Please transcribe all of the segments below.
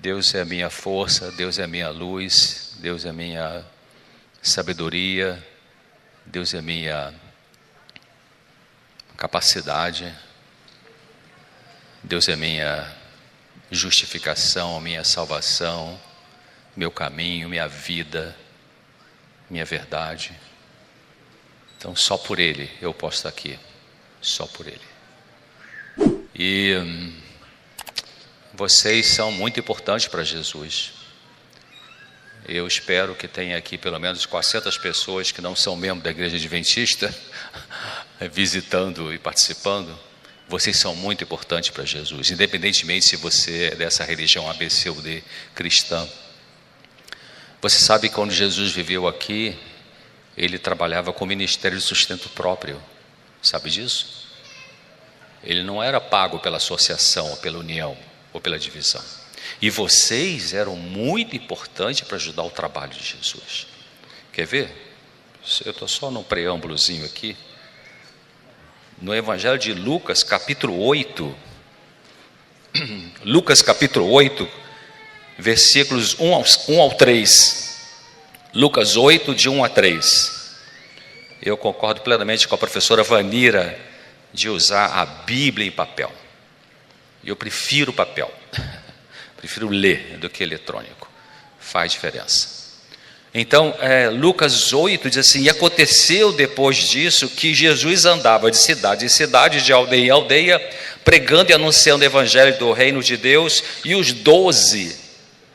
Deus é a minha força, Deus é a minha luz, Deus é a minha sabedoria, Deus é a minha capacidade, Deus é a minha justificação, a minha salvação, meu caminho, minha vida, minha verdade. Então só por Ele eu posso estar aqui, só por Ele. E vocês são muito importantes para Jesus. Eu espero que tenha aqui pelo menos 400 pessoas que não são membros da Igreja Adventista visitando e participando. Vocês são muito importantes para Jesus, independentemente se você é dessa religião A, B, C ou D cristã. Você sabe que quando Jesus viveu aqui, Ele trabalhava com o ministério de sustento próprio. Sabe disso? Ele não era pago pela associação, ou pela união, ou pela divisão. E vocês eram muito importantes para ajudar o trabalho de Jesus. Quer ver? Eu estou só num preâmbulozinho aqui. No Evangelho de Lucas, capítulo 8. Lucas, capítulo 8, versículos 1 ao 3. Lucas 8, de 1 a 3. Eu concordo plenamente com a professora Vanira de usar a Bíblia em papel. Eu prefiro papel. Prefiro ler do que eletrônico. Faz diferença. Então, Lucas 8 diz assim: e aconteceu depois disso que Jesus andava de cidade em cidade, de aldeia em aldeia, pregando e anunciando o evangelho do reino de Deus, e os 12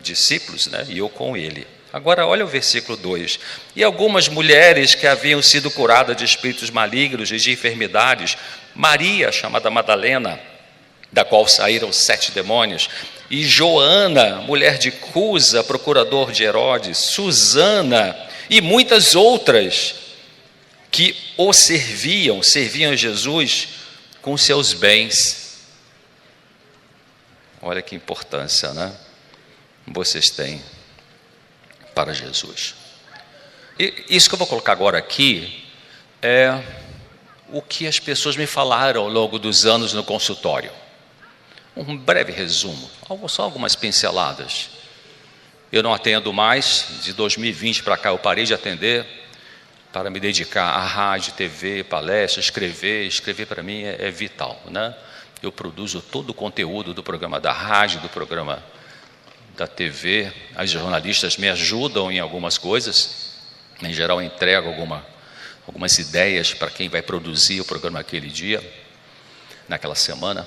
discípulos, iam com ele. Agora olha o versículo 2. E algumas mulheres que haviam sido curadas de espíritos malignos e de enfermidades, Maria, chamada Madalena, da qual saíram 7 demônios, e Joana, mulher de Cusa, procurador de Herodes, Susana e muitas outras que o serviam a Jesus com seus bens. Olha que importância, vocês têm para Jesus. E isso que eu vou colocar agora aqui é o que as pessoas me falaram ao longo dos anos no consultório. Um breve resumo, só algumas pinceladas. Eu não atendo mais, de 2020 para cá eu parei de atender para me dedicar à rádio, TV, palestra, escrever para mim é vital, Eu produzo todo o conteúdo do programa da rádio, do programa da TV, as jornalistas me ajudam em algumas coisas, em geral eu entrego algumas ideias para quem vai produzir o programa aquele dia, naquela semana.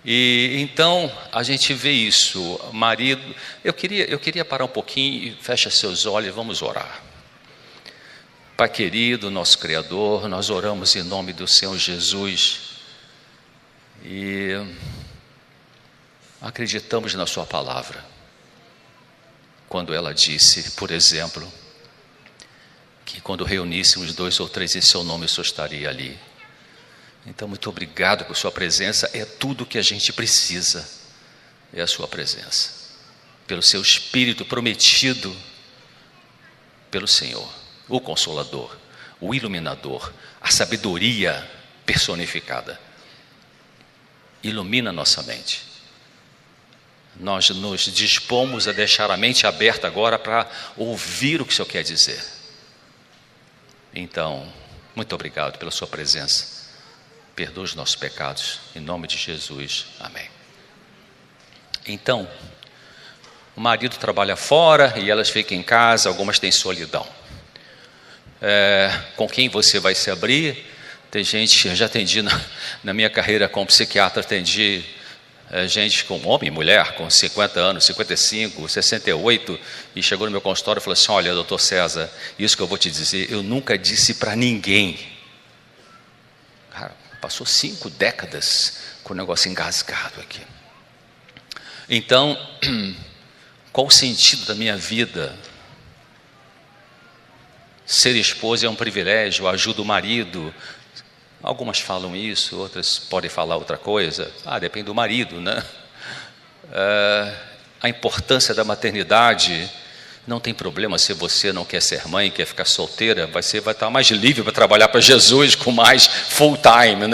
E então a gente vê isso, marido. Eu queria parar um pouquinho e fecha seus olhos e vamos orar. Pai querido, nosso Criador, nós oramos em nome do Senhor Jesus e acreditamos na sua palavra, quando ela disse, por exemplo, que quando reuníssemos 2 ou 3 em seu nome, o Senhor estaria ali. Então, muito obrigado por sua presença, é tudo que a gente precisa, é a sua presença, pelo seu Espírito prometido pelo Senhor, o Consolador, o Iluminador, a sabedoria personificada. Ilumina nossa mente. Nós nos dispomos a deixar a mente aberta agora para ouvir o que o Senhor quer dizer. Então, muito obrigado pela sua presença. Perdoa os nossos pecados, em nome de Jesus, amém. Então, o marido trabalha fora e elas ficam em casa, algumas têm solidão. Com quem você vai se abrir? Tem gente, eu já atendi na minha carreira como psiquiatra, atendi gente com homem e mulher, com 50 anos, 55, 68, e chegou no meu consultório e falou assim: olha, doutor César, isso que eu vou te dizer, eu nunca disse para ninguém. Cara, passou 5 décadas com o negócio engasgado aqui. Então, qual o sentido da minha vida? Ser esposa é um privilégio, ajuda o marido. Algumas falam isso, outras podem falar outra coisa. Depende do marido, A importância da maternidade. Não tem problema se você não quer ser mãe, quer ficar solteira, você vai estar mais livre para trabalhar para Jesus com mais full time,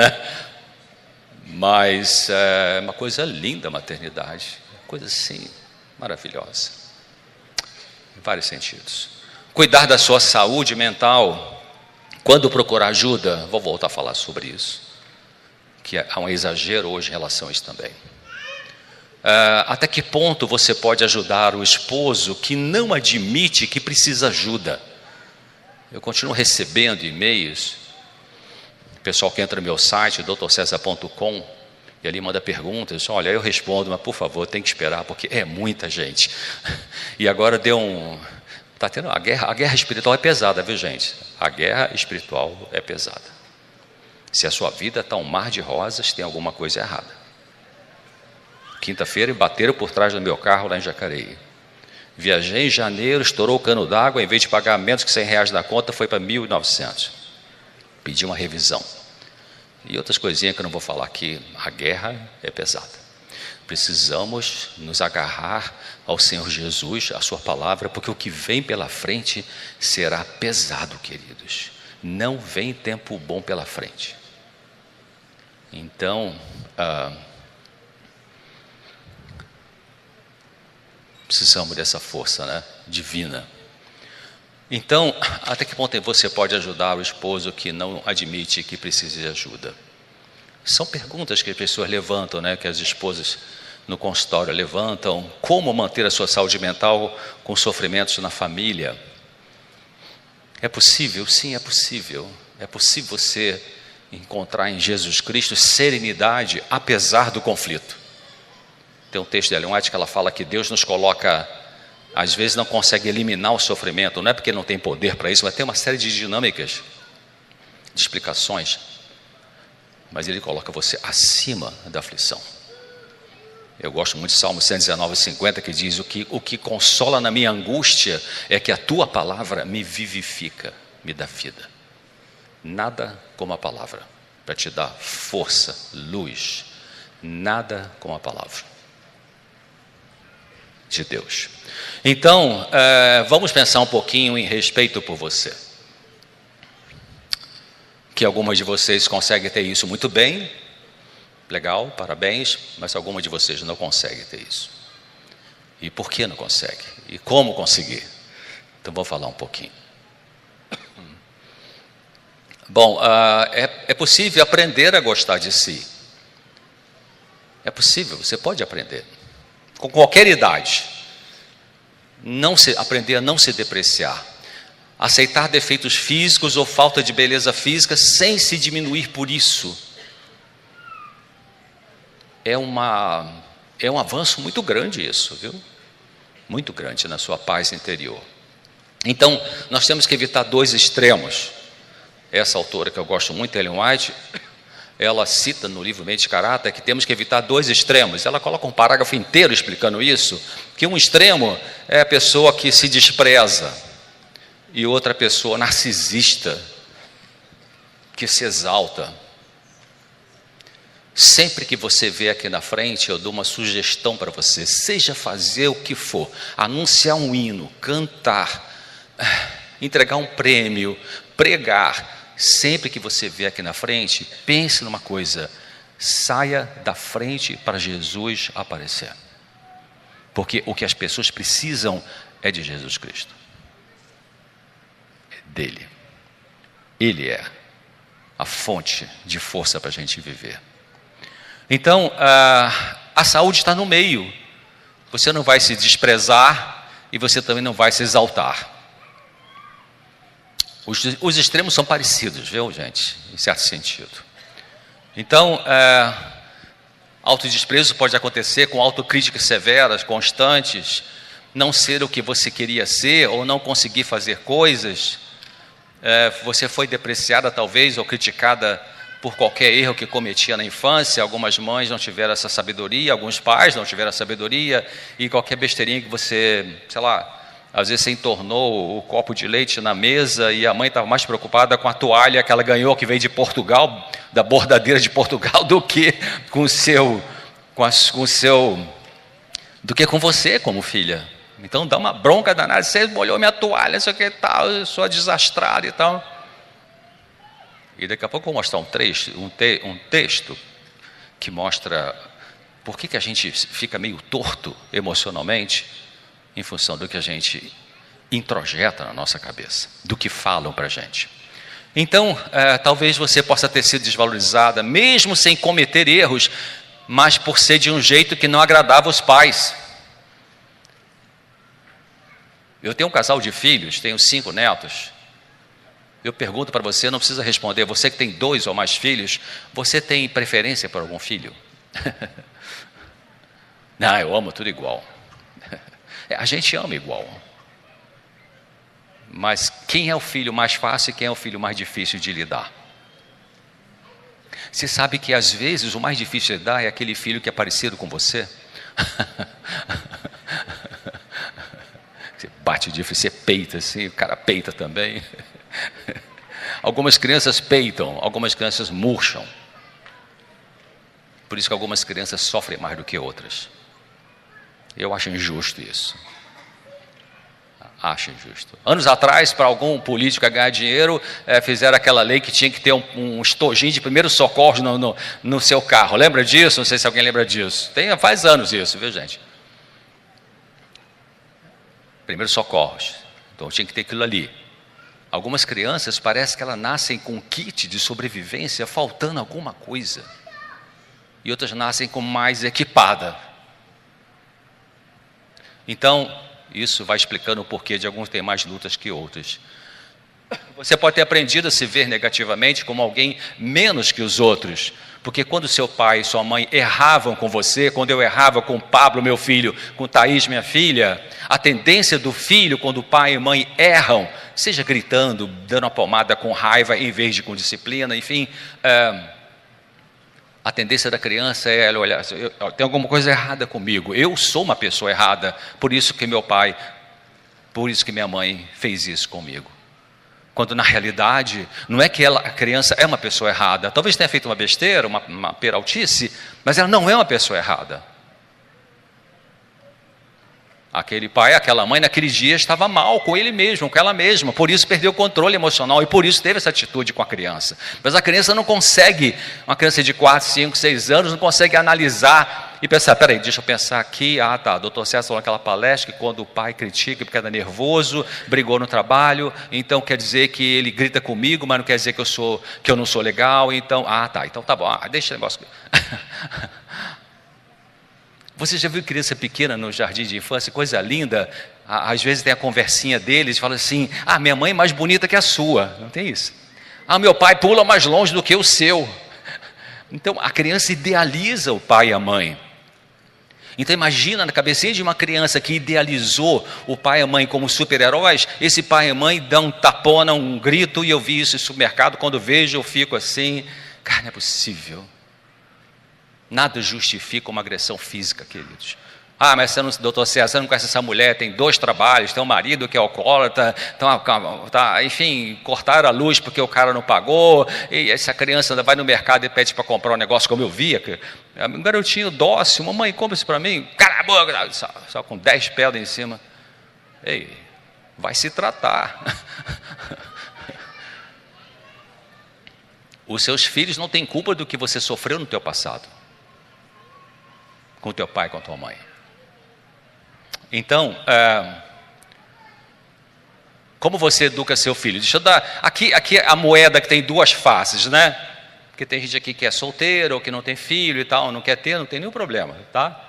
Mas é uma coisa linda a maternidade, coisa assim maravilhosa, em vários sentidos. Cuidar da sua saúde mental, quando procurar ajuda, vou voltar a falar sobre isso, que há um exagero hoje em relação a isso também. Até que ponto você pode ajudar o esposo que não admite que precisa ajuda? Eu continuo recebendo e-mails, pessoal que entra no meu site, drcesar.com, e ali manda perguntas. Olha, eu respondo, mas por favor, tem que esperar, porque é muita gente. E agora está tendo a guerra espiritual é pesada, viu, gente? A guerra espiritual é pesada. Se a sua vida está um mar de rosas, tem alguma coisa errada. Quinta-feira bateram por trás do meu carro lá em Jacareí. Viajei em janeiro, estourou o cano d'água, em vez de pagar menos que R$100 na conta, foi para 1.900. Pedi uma revisão. E outras coisinhas que eu não vou falar aqui. A guerra é pesada. Precisamos nos agarrar ao Senhor Jesus, à sua palavra, porque o que vem pela frente será pesado, queridos. Não vem tempo bom pela frente. Então, precisamos dessa força, né, divina. Então, até que ponto você pode ajudar o esposo que não admite que precisa de ajuda? São perguntas que as pessoas levantam, né, que as esposas no consultório levantam. Como manter a sua saúde mental com sofrimentos na família? É possível? Sim, é possível. É possível você encontrar em Jesus Cristo serenidade apesar do conflito. Tem um texto de Ellen White que ela fala que Deus nos coloca, às vezes não consegue eliminar o sofrimento, não é porque ele não tem poder para isso, mas tem uma série de dinâmicas, de explicações, mas ele coloca você acima da aflição. Eu gosto muito de Salmo 119:50, que diz: o que consola na minha angústia é que a tua palavra me vivifica, me dá vida. Nada como a palavra para te dar força, luz, nada como a palavra de Deus. Então, vamos pensar um pouquinho em respeito por você. Que algumas de vocês conseguem ter isso muito bem, legal, parabéns, mas algumas de vocês não conseguem ter isso. E por que não consegue? E como conseguir? Então, vou falar um pouquinho. Bom, é possível aprender a gostar de si. É possível, você pode aprender. Com qualquer idade. Aprender a não se depreciar. Aceitar defeitos físicos ou falta de beleza física sem se diminuir por isso. É um avanço muito grande isso, viu? Muito grande na sua paz interior. Então, nós temos que evitar dois extremos. Essa autora que eu gosto muito, Ellen White, ela cita no livro Mente de Caráter que temos que evitar dois extremos. Ela coloca um parágrafo inteiro explicando isso, que um extremo é a pessoa que se despreza e outra pessoa narcisista, que se exalta. Sempre que você vê aqui na frente, eu dou uma sugestão para você, seja fazer o que for, anunciar um hino, cantar, entregar um prêmio, pregar. Sempre que você vê aqui na frente, pense numa coisa: saia da frente para Jesus aparecer. Porque o que as pessoas precisam é de Jesus Cristo. É dele. Ele é a fonte de força para a gente viver. Então, a saúde está no meio. Você não vai se desprezar e você também não vai se exaltar. Os extremos são parecidos, viu, gente? Em certo sentido. Então, autodesprezo pode acontecer com autocríticas severas, constantes, não ser o que você queria ser ou não conseguir fazer coisas. Você foi depreciada talvez ou criticada por qualquer erro que cometia na infância. Algumas mães não tiveram essa sabedoria, alguns pais não tiveram essa sabedoria, e qualquer besteirinha que você, sei lá, às vezes você entornou o copo de leite na mesa e a mãe estava mais preocupada com a toalha que ela ganhou, que veio de Portugal, da bordadeira de Portugal, do que do que com você como filha. Então dá uma bronca danada: você molhou minha toalha, isso aqui e tal, eu sou desastrada e tal. E daqui a pouco eu vou mostrar um texto que mostra Por que a gente fica meio torto emocionalmente? Em função do que a gente introjeta na nossa cabeça, do que falam para a gente. Então, talvez você possa ter sido desvalorizada, mesmo sem cometer erros, mas por ser de um jeito que não agradava os pais. Eu tenho um casal de filhos, tenho 5 netos. Eu pergunto para você, não precisa responder, você que tem 2 ou mais filhos, você tem preferência por algum filho? Não, eu amo tudo igual. A gente ama igual. Mas quem é o filho mais fácil e quem é o filho mais difícil de lidar? Você sabe que às vezes o mais difícil de lidar é aquele filho que é parecido com você? Você bate de você peita assim, o cara peita também. Algumas crianças peitam, algumas crianças murcham. Por isso que algumas crianças sofrem mais do que outras. Eu acho injusto isso. Acho injusto. Anos atrás, para algum político ganhar dinheiro, fizeram aquela lei que tinha que ter um estojinho de primeiros socorros no seu carro. Lembra disso? Não sei se alguém lembra disso. Faz anos isso, viu, gente? Primeiros socorros. Então tinha que ter aquilo ali. Algumas crianças parece que elas nascem com um kit de sobrevivência faltando alguma coisa. E outras nascem com mais equipada. Então, isso vai explicando o porquê de alguns terem mais lutas que outros. Você pode ter aprendido a se ver negativamente como alguém menos que os outros. Porque quando seu pai e sua mãe erravam com você, quando eu errava com Pablo, meu filho, com Thaís, minha filha, a tendência do filho, quando o pai e mãe erram, seja gritando, dando uma palmada com raiva em vez de com disciplina, enfim, a tendência da criança é ela olhar, tem alguma coisa errada comigo, eu sou uma pessoa errada, por isso que meu pai, por isso que minha mãe fez isso comigo. Quando na realidade, não é que a criança é uma pessoa errada, talvez tenha feito uma besteira, uma peraltice, mas ela não é uma pessoa errada. Aquele pai, aquela mãe, naquele dia estava mal com ele mesmo, com ela mesma, por isso perdeu o controle emocional e por isso teve essa atitude com a criança. Mas a criança não consegue, uma criança de 4, 5, 6 anos, não consegue analisar e pensar, peraí, deixa eu pensar aqui, doutor César falou naquela palestra que quando o pai critica porque está nervoso, brigou no trabalho, então quer dizer que ele grita comigo, mas não quer dizer que eu não sou legal, então, então tá bom, deixa o negócio. Você já viu criança pequena no jardim de infância? Coisa linda. Às vezes tem a conversinha deles, fala assim, minha mãe é mais bonita que a sua. Não tem isso? Meu pai pula mais longe do que o seu. Então a criança idealiza o pai e a mãe. Então imagina na cabecinha de uma criança que idealizou o pai e a mãe como super-heróis, esse pai e a mãe dão um tapona, um grito, e eu vi isso no supermercado, quando vejo eu fico assim, cara, não é possível. Nada justifica uma agressão física, queridos. Mas você não, doutor César, você não conhece essa mulher, tem 2 trabalhos, tem um marido que é alcoólatra, enfim, cortaram a luz porque o cara não pagou, e essa criança ainda vai no mercado e pede para comprar um negócio, como eu via, um garotinho dócil, mamãe, compra isso para mim, cala a boca, só com 10 pedras em cima. Ei, vai se tratar. Os seus filhos não têm culpa do que você sofreu no teu passado. Com teu pai, com tua mãe. Então, como você educa seu filho? Deixa eu dar, aqui a moeda que tem 2 faces, né? Porque tem gente aqui que é solteiro, ou que não tem filho e tal, não quer ter, não tem nenhum problema, tá?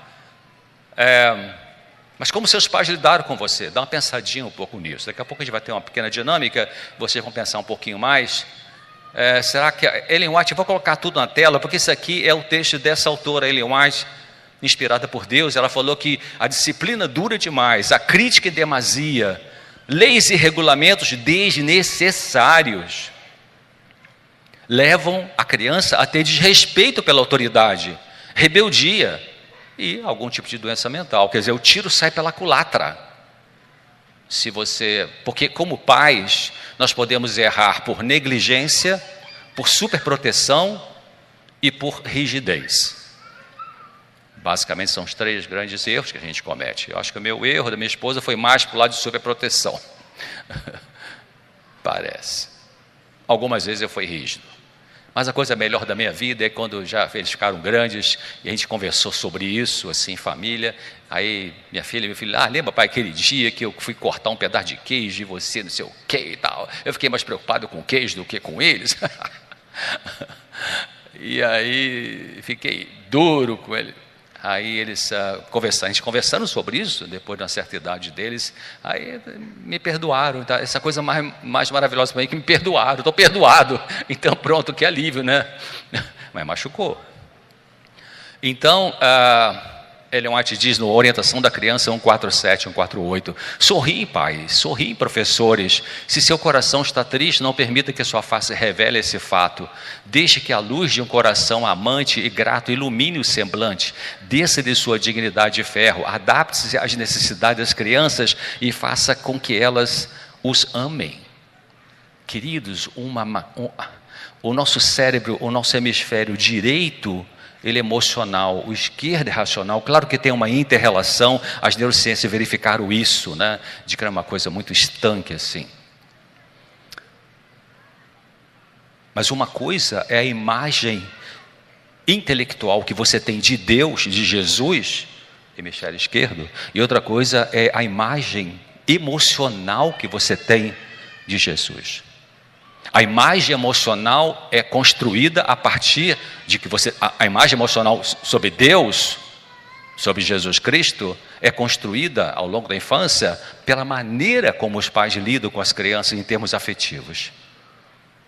Mas como seus pais lidaram com você? Dá uma pensadinha um pouco nisso. Daqui a pouco a gente vai ter uma pequena dinâmica, vocês vão pensar um pouquinho mais. Será que Ellen White, eu vou colocar tudo na tela, porque isso aqui é o texto dessa autora, Ellen White, inspirada por Deus. Ela falou que a disciplina dura demais, a crítica em demasia, leis e regulamentos desnecessários levam a criança a ter desrespeito pela autoridade, rebeldia e algum tipo de doença mental. Quer dizer, o tiro sai pela culatra. Porque como pais, nós podemos errar por negligência, por superproteção e por rigidez. Basicamente são os 3 grandes erros que a gente comete. Eu acho que o meu erro da minha esposa foi mais para o lado de superproteção. Parece. Algumas vezes eu fui rígido. Mas a coisa melhor da minha vida é quando já eles ficaram grandes e a gente conversou sobre isso, assim, em família. Aí minha filha e meu filho, lembra, pai, aquele dia que eu fui cortar um pedaço de queijo e você não sei o que e tal. Eu fiquei mais preocupado com o queijo do que com eles. E aí fiquei duro com ele. Aí eles a gente conversando sobre isso, depois de uma certa idade deles, aí me perdoaram. Tá? Essa coisa mais maravilhosa para mim, que me perdoaram, estou perdoado. Então pronto, que alívio, né? Mas machucou. Então, Ellen White diz no Orientação da Criança 147, 148, sorriem, pais, sorriem, professores. Se seu coração está triste, não permita que sua face revele esse fato. Deixe que a luz de um coração amante e grato ilumine o semblante. Desça de sua dignidade de ferro. Adapte-se às necessidades das crianças e faça com que elas os amem. Queridos, o nosso cérebro, o nosso hemisfério direito, ele é emocional, o esquerdo é racional. Claro que tem uma inter-relação, as neurociências verificaram isso, né? De que era uma coisa muito estanque assim. Mas uma coisa é a imagem intelectual que você tem de Deus, de Jesus, hemisfério esquerdo, e outra coisa é a imagem emocional que você tem de Jesus. A imagem emocional é construída a partir de que a imagem emocional sobre Deus, sobre Jesus Cristo, é construída ao longo da infância pela maneira como os pais lidam com as crianças em termos afetivos.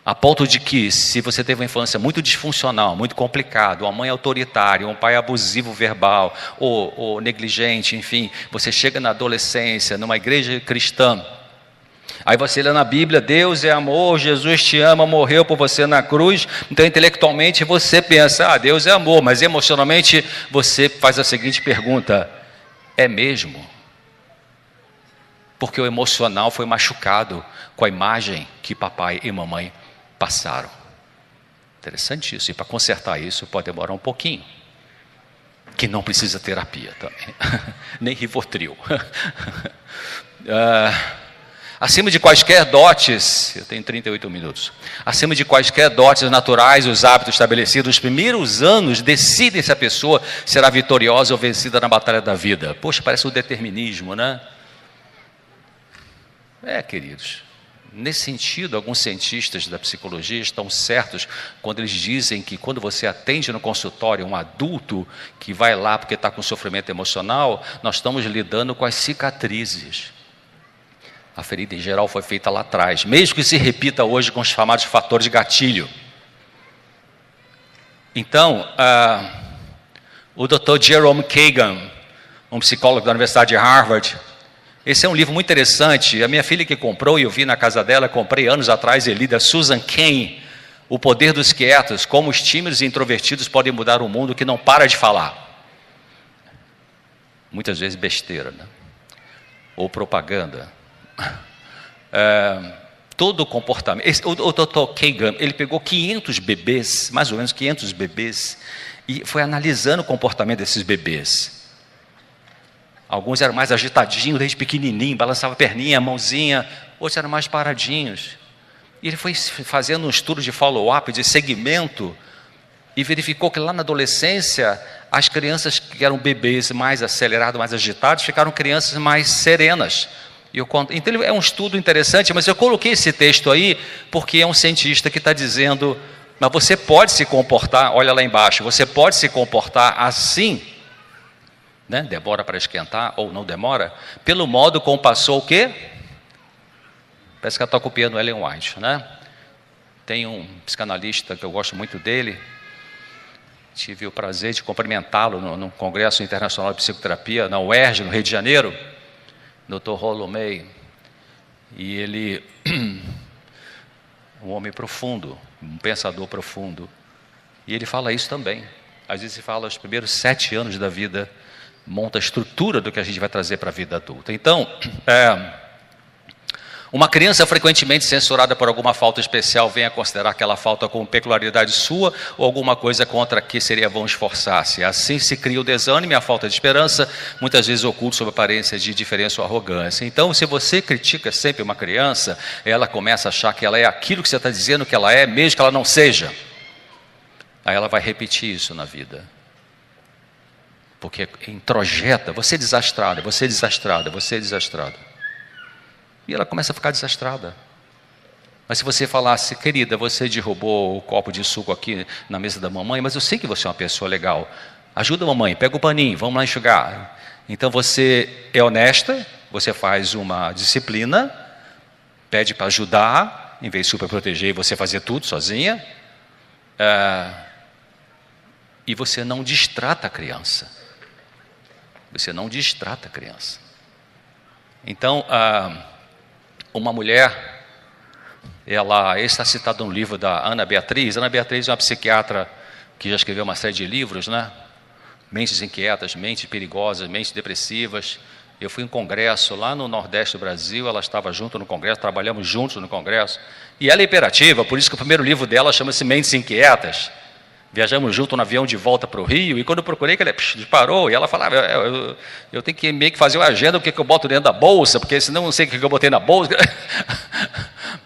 A ponto de que, se você teve uma infância muito disfuncional, muito complicada, uma mãe autoritária, um pai abusivo verbal, ou negligente, enfim, você chega na adolescência, numa igreja cristã, aí você lê na Bíblia, Deus é amor, Jesus te ama, morreu por você na cruz. Então intelectualmente você pensa, Deus é amor, mas emocionalmente você faz a seguinte pergunta, é mesmo? Porque o emocional foi machucado com a imagem que papai e mamãe passaram. Interessante isso, e para consertar isso pode demorar um pouquinho, que não precisa terapia também, nem Rivotril. Acima de quaisquer dotes, eu tenho 38 minutos, acima de quaisquer dotes naturais, os hábitos estabelecidos nos primeiros anos decidem se a pessoa será vitoriosa ou vencida na batalha da vida. Poxa, parece um determinismo, né? Queridos, nesse sentido, alguns cientistas da psicologia estão certos quando eles dizem que quando você atende no consultório um adulto que vai lá porque está com sofrimento emocional, nós estamos lidando com as cicatrizes. A ferida em geral foi feita lá atrás, mesmo que se repita hoje com os chamados fatores de gatilho. Então, o Dr. Jerome Kagan, um psicólogo da Universidade de Harvard, esse é um livro muito interessante. A minha filha que comprou, e eu vi na casa dela, comprei anos atrás, e li da Susan Cain, O Poder dos Quietos, como os tímidos e introvertidos podem mudar o mundo que não para de falar. Muitas vezes besteira, né? Ou propaganda. Todo o comportamento. O Dr. Kagan, ele pegou 500 bebês, mais ou menos 500 bebês, e foi analisando o comportamento desses bebês. Alguns eram mais agitadinhos, desde pequenininho, balançava a perninha, a mãozinha, outros eram mais paradinhos. E ele foi fazendo um estudo de follow-up, de segmento, e verificou que lá na adolescência, as crianças que eram bebês mais acelerados, mais agitados, ficaram crianças mais serenas. Então é um estudo interessante, mas eu coloquei esse texto aí porque é um cientista que está dizendo, mas você pode se comportar, olha lá embaixo, você pode se comportar assim, né? Demora para esquentar ou não demora, pelo modo como passou o quê? Parece que ela está copiando Ellen White, né? Tem um psicanalista que eu gosto muito dele, tive o prazer de cumprimentá-lo no Congresso Internacional de Psicoterapia, na UERJ, no Rio de Janeiro, Dr. Rollo May, e ele, um homem profundo, um pensador profundo, e ele fala isso também. Às vezes ele fala os primeiros 7 anos da vida, monta a estrutura do que a gente vai trazer para a vida adulta. Então, uma criança frequentemente censurada por alguma falta especial, venha considerar aquela falta como peculiaridade sua ou alguma coisa contra que seria bom esforçar-se. Assim se cria o desânimo e a falta de esperança, muitas vezes oculto sob aparência de indiferença ou arrogância. Então, se você critica sempre uma criança, ela começa a achar que ela é aquilo que você está dizendo que ela é, mesmo que ela não seja. aí ela vai repetir isso na vida. Porque introjeta, você é desastrada, você é desastrada, você é desastrada. E ela começa a ficar desastrada. Mas se você falasse, querida, você derrubou o copo de suco aqui na mesa da mamãe, mas eu sei que você é uma pessoa legal. Ajuda a mamãe, pega o paninho, vamos lá enxugar. Então você é honesta, você faz uma disciplina, pede para ajudar, em vez de superproteger e você fazer tudo sozinha. E você não distrata a criança. Você não distrata a criança. Então, uma mulher, ela está citada no livro da Ana Beatriz. Ana Beatriz é uma psiquiatra que já escreveu uma série de livros, né? Mentes inquietas, mentes perigosas, mentes depressivas. Eu fui em um congresso lá no Nordeste do Brasil, ela estava junto no congresso, trabalhamos juntos no congresso. E ela é hiperativa, por isso que o primeiro livro dela chama-se Mentes Inquietas. Viajamos junto no avião de volta para o Rio, e quando eu procurei, que ela disparou, e ela falava, eu tenho que meio que fazer uma agenda, o que eu boto dentro da bolsa, porque senão eu não sei o que eu botei na bolsa.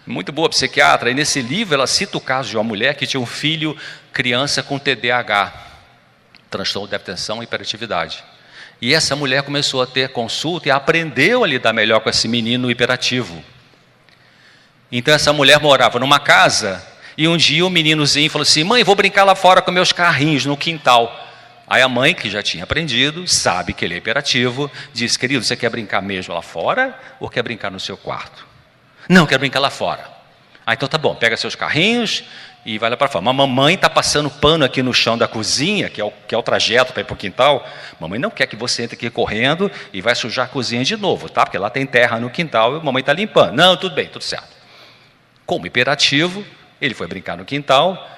Muito boa psiquiatra, e nesse livro ela cita o caso de uma mulher que tinha um filho, criança com TDAH, transtorno de atenção e hiperatividade. E essa mulher começou a ter consulta e aprendeu a lidar melhor com esse menino hiperativo. Então essa mulher morava numa casa, e um dia o meninozinho falou assim, mãe, vou brincar lá fora com meus carrinhos no quintal. Aí a mãe, que já tinha aprendido, sabe que ele é hiperativo, disse, querido, você quer brincar mesmo lá fora ou quer brincar no seu quarto? Não, quero brincar lá fora. Então tá bom, pega seus carrinhos e vai lá para fora. Mas mamãe está passando pano aqui no chão da cozinha, que é o trajeto para ir para o quintal. Mamãe não quer que você entre aqui correndo e vai sujar a cozinha de novo, tá? Porque lá tem terra no quintal e mamãe está limpando. Não, tudo bem, tudo certo. Como hiperativo, ele foi brincar no quintal.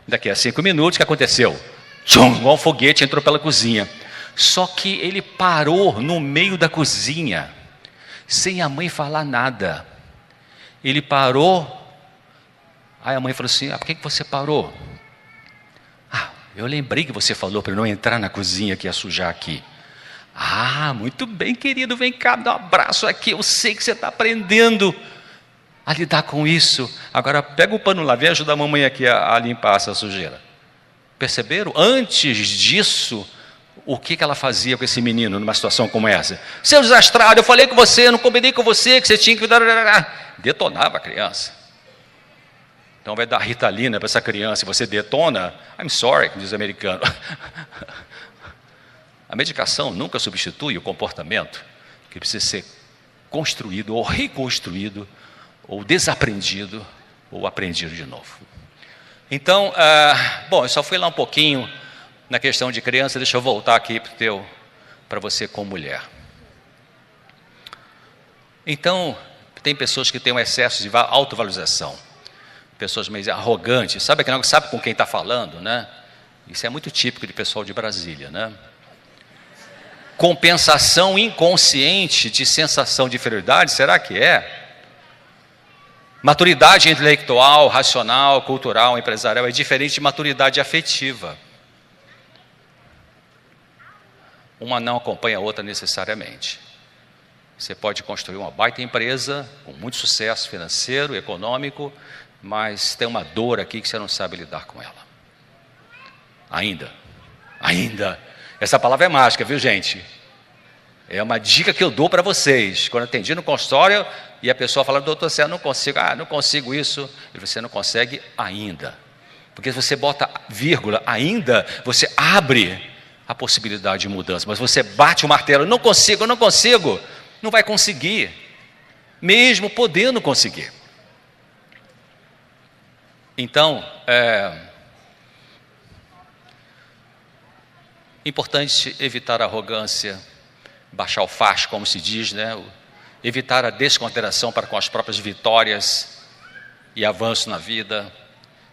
Daqui a 5 minutos, o que aconteceu? Tchum, igual um foguete entrou pela cozinha. Só que ele parou no meio da cozinha, sem a mãe falar nada. Ele parou. Aí a mãe falou assim, por que você parou? Eu lembrei que você falou para eu não entrar na cozinha que ia sujar aqui. Muito bem, querido, vem cá, dá um abraço aqui, eu sei que você está aprendendo a lidar com isso. Agora pega o pano lá, vem ajudar a mamãe aqui a limpar essa sujeira. Perceberam? Antes disso, o que ela fazia com esse menino numa situação como essa? Seu desastrado, eu falei com você, eu não combinei com você, que você tinha que... Detonava a criança. Então vai dar Ritalina para essa criança, e você detona, I'm sorry, diz o americano. A medicação nunca substitui o comportamento, que precisa ser construído, ou reconstruído, ou desaprendido, ou aprendido de novo. Então, bom, eu só fui lá um pouquinho na questão de criança, deixa eu voltar aqui para você como mulher. Então, tem pessoas que têm um excesso de autovalorização, pessoas meio arrogantes, sabe aquele negócio, sabe com quem está falando, né? Isso é muito típico de pessoal de Brasília, né? Compensação inconsciente de sensação de inferioridade, será que é? Maturidade intelectual, racional, cultural, empresarial é diferente de maturidade afetiva. Uma não acompanha a outra necessariamente. Você pode construir uma baita empresa com muito sucesso financeiro, econômico, mas tem uma dor aqui que você não sabe lidar com ela. Ainda. Essa palavra é mágica, viu, gente? É uma dica que eu dou para vocês. Quando eu atendi no consultório e a pessoa fala, doutor, você não consigo isso. E você não consegue ainda. Porque se você bota vírgula ainda, você abre a possibilidade de mudança. Mas você bate o martelo, não consigo, não vai conseguir. Mesmo podendo conseguir. Então, importante evitar a arrogância, baixar o facho, como se diz, né? Evitar a desconsideração para com as próprias vitórias e avanço na vida.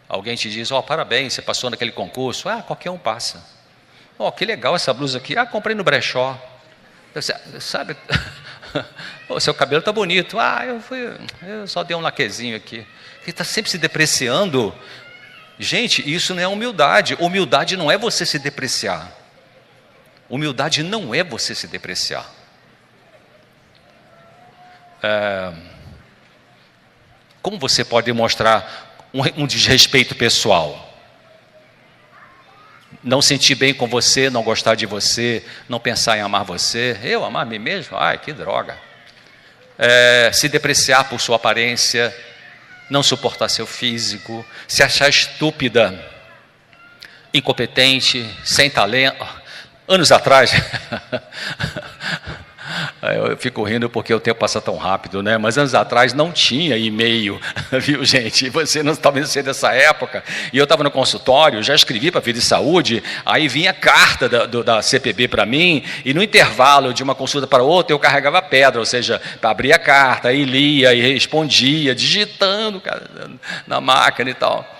Alguém te diz, parabéns, você passou naquele concurso. Qualquer um passa. Que legal essa blusa aqui. Comprei no brechó. Você, sabe, seu cabelo está bonito. Eu só dei um laquezinho aqui. Ele está sempre se depreciando. Gente, isso não é humildade. Humildade não é você se depreciar. Humildade não é você se depreciar. Como você pode demonstrar um desrespeito pessoal? não sentir bem com você, não gostar de você, não pensar em amar você. Eu amar a mim mesmo? Ai, que droga. Se depreciar por sua aparência, não suportar seu físico, se achar estúpida, incompetente, sem talento. Anos atrás, eu fico rindo porque o tempo passa tão rápido, né? Mas anos atrás não tinha e-mail, viu, gente? Você não estava vendo ser dessa época. E eu estava no consultório, já escrevi para a Vida e Saúde, aí vinha carta da CPB para mim, e no intervalo de uma consulta para outra eu carregava pedra, ou seja, abria a carta, aí lia e respondia, digitando, cara, na máquina e tal.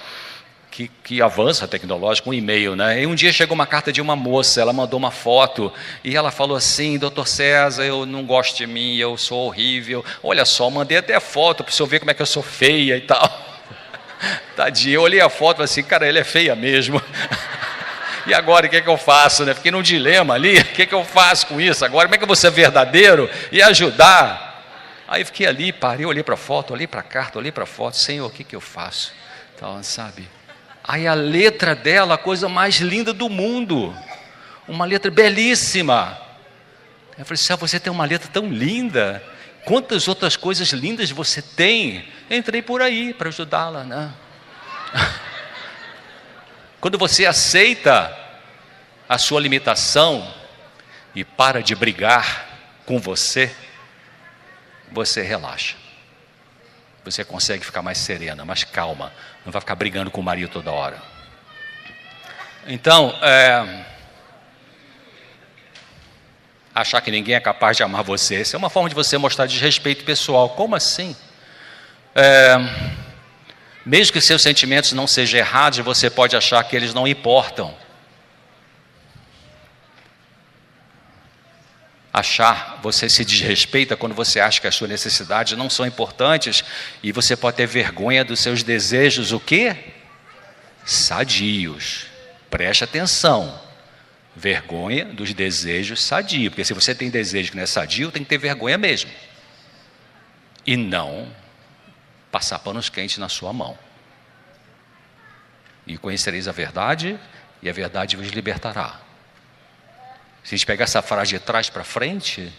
Que avança tecnológico, um e-mail, né? E um dia chegou uma carta de uma moça, ela mandou uma foto, e ela falou assim: doutor César, eu não gosto de mim, eu sou horrível, olha só, mandei até foto para o senhor ver como é que eu sou feia e tal. Tadinha, eu olhei a foto e falei assim, cara, ele é feia mesmo. E agora, o que é que eu faço, né? Fiquei num dilema ali, o que é que eu faço com isso agora? Como é que eu vou ser verdadeiro e ajudar? Aí fiquei ali, parei, olhei para a foto, olhei para a carta, olhei para a foto, Senhor, o que que eu faço? Então, sabe... Aí a letra dela, a coisa mais linda do mundo, uma letra belíssima. Eu falei, Céu, você tem uma letra tão linda, quantas outras coisas lindas você tem? Entrei por aí para ajudá-la, né? Quando você aceita a sua limitação e para de brigar com você, você relaxa. Você consegue ficar mais serena, mais calma. Não vai ficar brigando com o marido toda hora. Então, achar que ninguém é capaz de amar você, isso é uma forma de você mostrar desrespeito pessoal. Como assim? Mesmo que seus sentimentos não sejam errados, você pode achar que eles não importam. Você se desrespeita quando você acha que as suas necessidades não são importantes, e você pode ter vergonha dos seus desejos, o quê? Sadios. Preste atenção. Vergonha dos desejos sadios, porque se você tem desejo que não é sadio, tem que ter vergonha mesmo. E não passar panos quentes na sua mão. E conhecereis a verdade, e a verdade vos libertará. Se a gente pegar essa frase de trás para frente,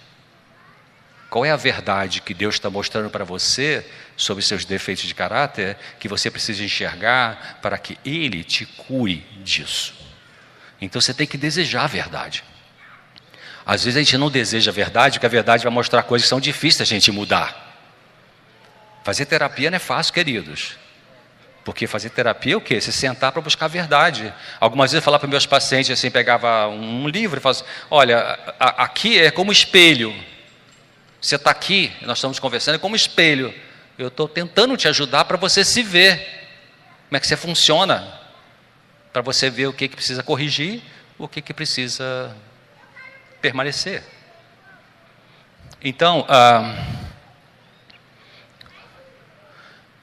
qual é a verdade que Deus está mostrando para você sobre seus defeitos de caráter, que você precisa enxergar para que Ele te cure disso? Então você tem que desejar a verdade. Às vezes a gente não deseja a verdade, porque a verdade vai mostrar coisas que são difíceis a gente mudar. Fazer terapia não é fácil, queridos. Porque fazer terapia é o quê? Se sentar para buscar a verdade. Algumas vezes eu falava para meus pacientes, assim, pegava um livro e falava assim, olha, aqui é como espelho. Você está aqui, nós estamos conversando, é como espelho. Eu estou tentando te ajudar para você se ver. Como é que você funciona? Para você ver o que precisa corrigir, o que precisa permanecer. Então,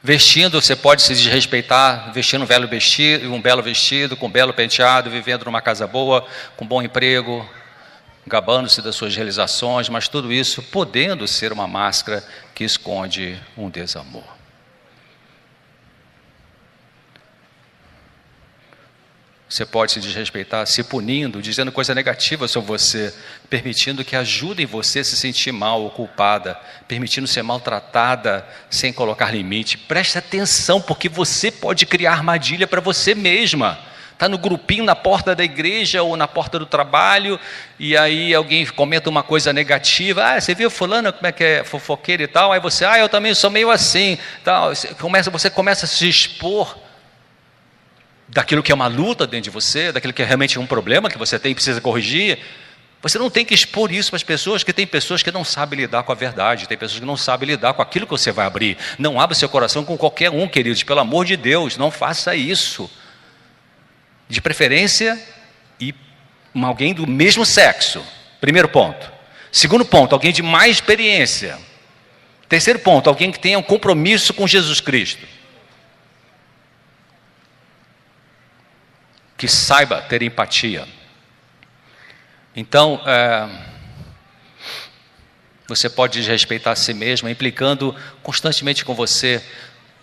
vestindo, você pode se desrespeitar, vestindo um belo vestido, com um belo penteado, vivendo numa casa boa, com bom emprego, gabando-se das suas realizações, mas tudo isso podendo ser uma máscara que esconde um desamor. Você pode se desrespeitar se punindo, dizendo coisa negativa sobre você, permitindo que ajudem você a se sentir mal ou culpada, permitindo ser maltratada sem colocar limite. Preste atenção, porque você pode criar armadilha para você mesma. Está no grupinho na porta da igreja ou na porta do trabalho, e aí alguém comenta uma coisa negativa. Você viu fulano como é que é fofoqueiro e tal? Aí você, eu também sou meio assim. Tal. Você começa a se expor daquilo que é uma luta dentro de você, daquilo que é realmente um problema que você tem e precisa corrigir. Você não tem que expor isso para as pessoas, porque tem pessoas que não sabem lidar com a verdade, tem pessoas que não sabem lidar com aquilo que você vai abrir. Não abra seu coração com qualquer um, queridos, pelo amor de Deus, não faça isso. De preferência, e alguém do mesmo sexo. Primeiro ponto. Segundo ponto, alguém de mais experiência. Terceiro ponto, alguém que tenha um compromisso com Jesus Cristo. Que saiba ter empatia. Então, você pode desrespeitar a si mesmo, implicando constantemente com você,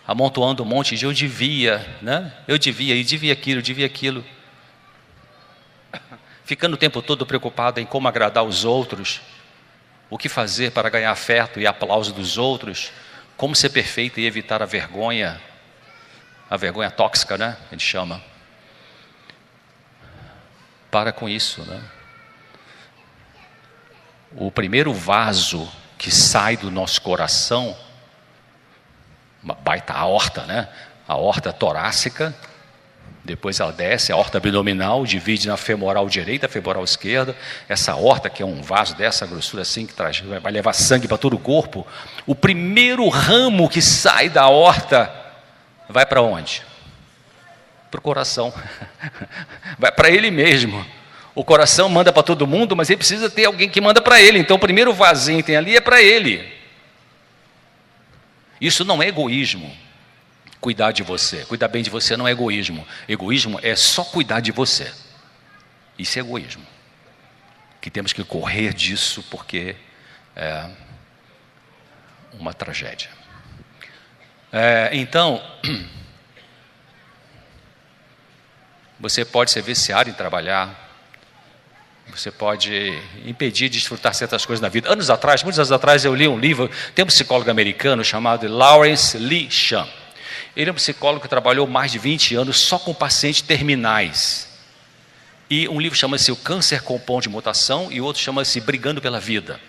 amontoando um monte de eu devia, né? Eu devia aquilo. ficando o tempo todo preocupado em como agradar os outros, o que fazer para ganhar afeto e aplauso dos outros, como ser perfeito e evitar a vergonha tóxica, né? A gente chama. Para com isso, né? O primeiro vaso que sai do nosso coração, uma baita aorta, né? A aorta torácica, depois ela desce, a aorta abdominal, divide na femoral direita, femoral esquerda. Essa aorta, que é um vaso dessa grossura assim, que vai levar sangue para todo o corpo. O primeiro ramo que sai da aorta vai para onde? Para o coração. Vai para ele mesmo. O coração manda para todo mundo, mas ele precisa ter alguém que manda para ele. Então o primeiro vasinho que tem ali é para ele. Isso não é egoísmo. Cuidar de você, cuidar bem de você não é egoísmo. Egoísmo é só cuidar de você. Isso é egoísmo. Que temos que correr disso porque é uma tragédia. Então, você pode ser viciado em trabalhar. Você pode impedir de desfrutar certas coisas na vida. Muitos anos atrás, eu li um livro, tem um psicólogo americano chamado Lawrence Lee Chan. Ele é um psicólogo que trabalhou mais de 20 anos só com pacientes terminais. E um livro chama-se O Câncer com Ponto de Mutação e o outro chama-se Brigando pela Vida.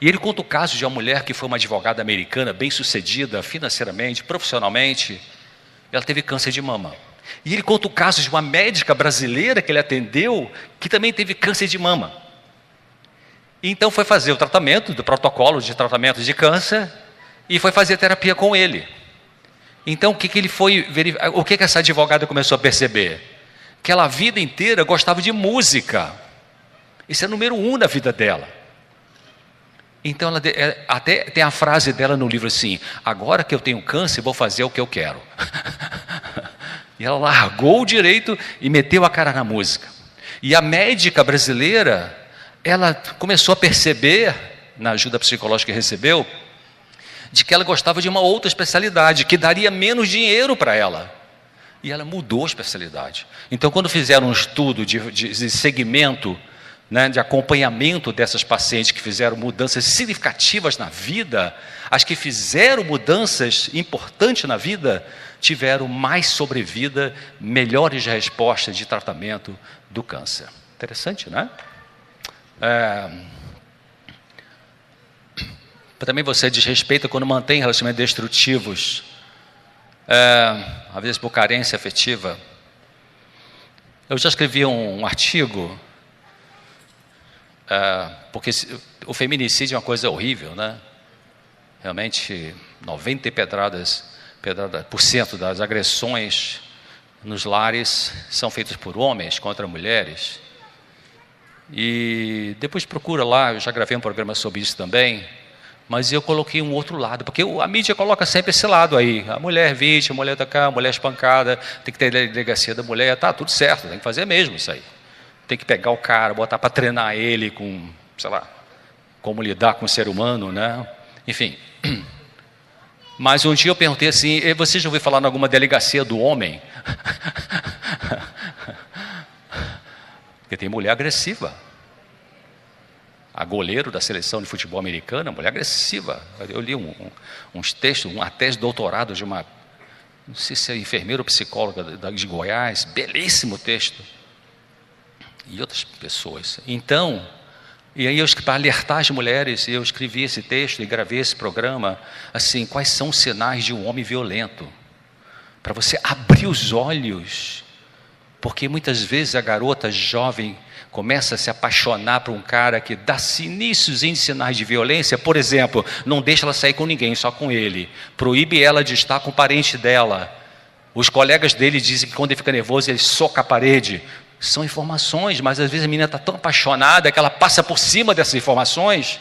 E ele conta o caso de uma mulher que foi uma advogada americana, bem-sucedida financeiramente, profissionalmente. Ela teve câncer de mama. E ele conta o caso de uma médica brasileira que ele atendeu, que também teve câncer de mama. E então foi fazer o tratamento, do protocolo de tratamento de câncer, e foi fazer terapia com ele. Então, o que ele foi verificar? O que essa advogada começou a perceber? Que ela a vida inteira gostava de música. Isso é o número 1 da vida dela. Então, ela até tem a frase dela no livro assim: agora que eu tenho câncer, vou fazer o que eu quero. E ela largou o direito e meteu a cara na música. E a médica brasileira, ela começou a perceber, na ajuda psicológica que recebeu, de que ela gostava de uma outra especialidade, que daria menos dinheiro para ela. E ela mudou a especialidade. Então, quando fizeram um estudo de segmento, né, de acompanhamento dessas pacientes que fizeram mudanças significativas na vida, as que fizeram mudanças importantes na vida, tiveram mais sobrevida, melhores respostas de tratamento do câncer. Interessante, né? Também você desrespeita quando mantém relacionamentos destrutivos, às vezes por carência afetiva. Eu já escrevi um artigo, porque o feminicídio é uma coisa horrível, né? Realmente, 90 por cento das agressões nos lares são feitas por homens contra mulheres. E depois procura lá, eu já gravei um programa sobre isso também. Mas eu coloquei um outro lado, porque a mídia coloca sempre esse lado aí. A mulher vítima, a mulher tá cá, a mulher espancada, tem que ter a delegacia da mulher, tá tudo certo, tem que fazer mesmo isso aí. Tem que pegar o cara, botar para treinar ele com, sei lá, como lidar com o ser humano, né? Enfim. Mas um dia eu perguntei assim: você já ouviu falar em alguma delegacia do homem? Porque tem mulher agressiva. A goleiro da seleção de futebol americana, mulher agressiva. Eu li uns textos, uma tese de doutorado de uma, não sei se é enfermeira ou psicóloga de Goiás, belíssimo texto. E outras pessoas. Então, e aí para alertar as mulheres, eu escrevi esse texto e gravei esse programa, assim, quais são os sinais de um homem violento? Para você abrir os olhos, porque muitas vezes a garota jovem começa a se apaixonar por um cara que dá inícios em sinais de violência. Por exemplo, não deixa ela sair com ninguém, só com ele. Proíbe ela de estar com o parente dela. Os colegas dele dizem que quando ele fica nervoso, ele soca a parede. São informações, mas às vezes a menina está tão apaixonada que ela passa por cima dessas informações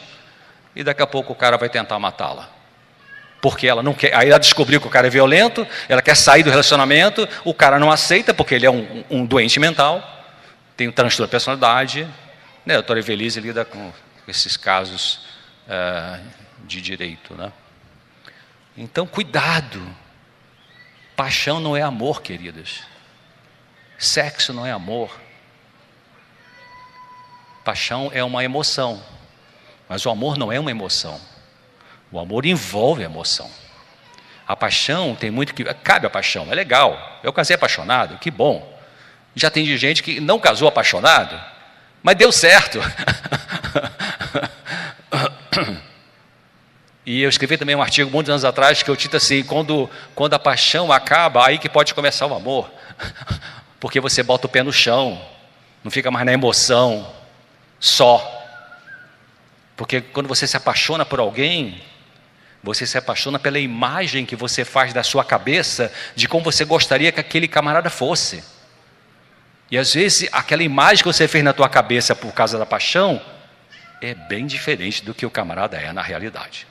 e daqui a pouco o cara vai tentar matá-la. Porque ela não quer, aí ela descobriu que o cara é violento, ela quer sair do relacionamento, o cara não aceita porque ele é um doente mental, tem um transtorno de personalidade, né? A doutora Evelise lida com esses casos de direito, né? Então, cuidado. Paixão não é amor, queridas. Sexo não é amor. Paixão é uma emoção, mas o amor não é uma emoção. O amor envolve a emoção. A paixão tem muito que... Cabe a paixão, é legal. Eu casei apaixonado, que bom. Já tem de gente que não casou apaixonado, mas deu certo. E eu escrevi também um artigo muitos anos atrás que eu título assim, quando a paixão acaba, aí que pode começar o amor. Porque você bota o pé no chão, não fica mais na emoção só. Porque quando você se apaixona por alguém, você se apaixona pela imagem que você faz da sua cabeça de como você gostaria que aquele camarada fosse. E às vezes aquela imagem que você fez na tua cabeça por causa da paixão é bem diferente do que o camarada é na realidade.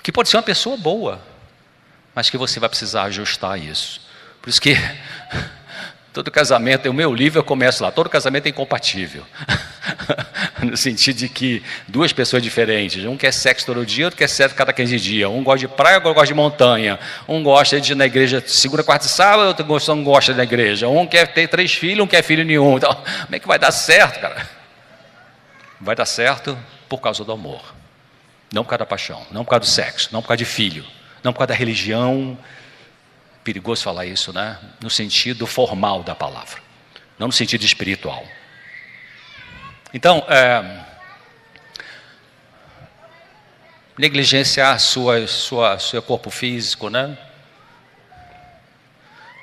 Que pode ser uma pessoa boa, mas que você vai precisar ajustar isso. Por isso que todo casamento, o meu livro eu começo lá, todo casamento é incompatível. No sentido de que duas pessoas diferentes, um quer sexo todo dia, outro quer sexo cada 15 dias, um gosta de praia, outro gosta de montanha, um gosta de ir na igreja segunda, quarta e sábado, outro não gosta da igreja, um quer ter 3 filhos, um quer filho nenhum. Então, como é que vai dar certo, cara? Vai dar certo por causa do amor, não por causa da paixão, não por causa do sexo, não por causa de filho, não por causa da religião. Perigoso falar isso, né? No sentido formal da palavra, não no sentido espiritual. Então, negligenciar seu corpo físico, né?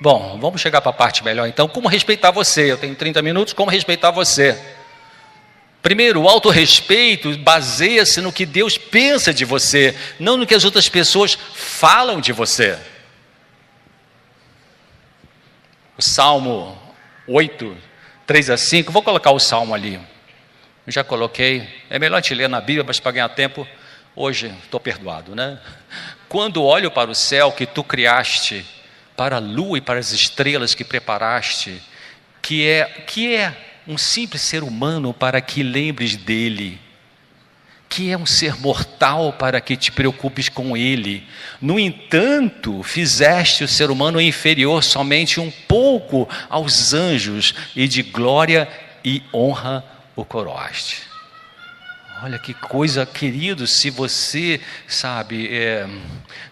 Bom, vamos chegar para a parte melhor então. Como respeitar você? Eu tenho 30 minutos, como respeitar você? Primeiro, o autorrespeito baseia-se no que Deus pensa de você, não no que as outras pessoas falam de você. O Salmo 8, 3 a 5, vou colocar o Salmo ali. Eu já coloquei, é melhor te ler na Bíblia, mas para ganhar tempo, hoje estou perdoado, né? Quando olho para o céu que tu criaste, para a lua e para as estrelas que preparaste, que é um simples ser humano para que lembres dele, que é um ser mortal para que te preocupes com ele. No entanto, fizeste o ser humano inferior somente um pouco aos anjos, e de glória e honra o coroaste. Olha que coisa, querido, se você sabe,